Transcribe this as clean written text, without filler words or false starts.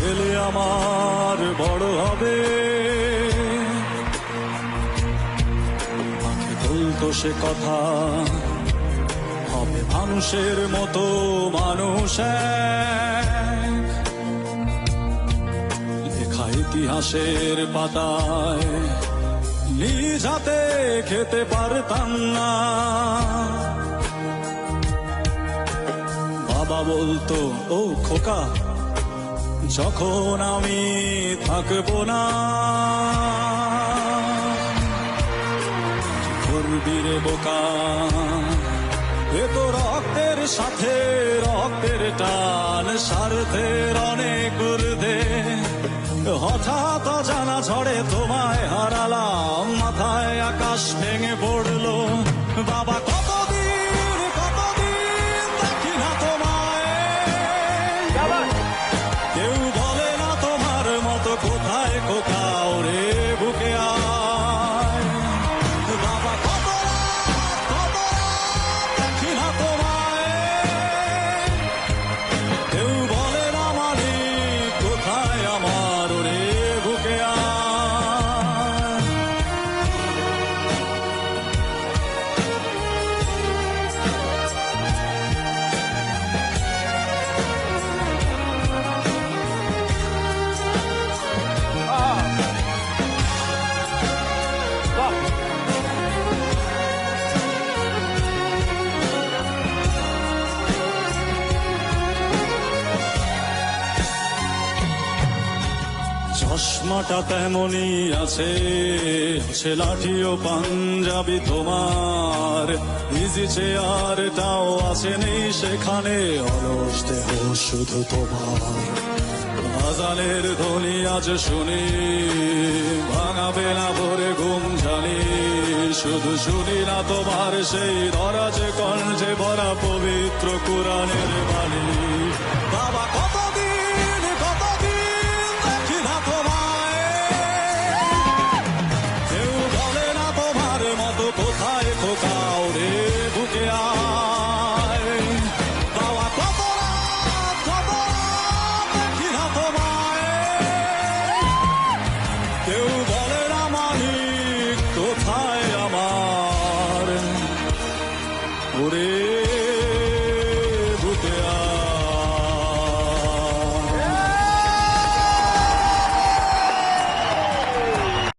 ছেলে আমার বড় হবে, মাকে বলতো সে কথা, হবে মানুষের মতো মানুষ এক। লেখা ইতিহাসের পাতায় নিজ হাতে খেতে পারতাম না। বাবা বলতো, ও খোকা, যখন আমি থাকবো না, করবি রে বোকা, এ তো রক্তের সাথে রক্তের টান, স্বার্থের অনেক ঊর্ধ্বে। হঠাৎ অজানা ঝড়ে তোমায় হারালাম, মাথায় আকাশ ভেঙে পড়লো। বাবা কতদিন কতদিন দেখি না তোমায়, কেউ বলে না তোমার মতো কোথায় কোথাও রে বুকে আয়। বাবা কত দেখি না তোমায়, কেউ বলে না মালিক কোথায় আমার রে বুকে আয়। চশমাটা তেমনই আছে, আছে লাঠি ও পাঞ্জাবি তোমার, ইজি চেয়ারটাও আছে নেই সেখানে, অলস দেহ শুধু তোমার। আজানের ধ্বনি আজ শুনি, ভাঙা বেলা ভরে ঘুম জানি, শুধু শুনি না তোমার সেই দরাজ কণ্ঠে ভরা পবিত্র কুরআনের বাণী। বাবা কতদিন কতদিন দেখি না তোমায়, কেউ বলে না তোমার মতো কোথায় কোথাও রে বুকে আয়। বাবা কত রাত দেখি না তোমায়, কেউ বলে না মালিক কোথায় আমার ওরে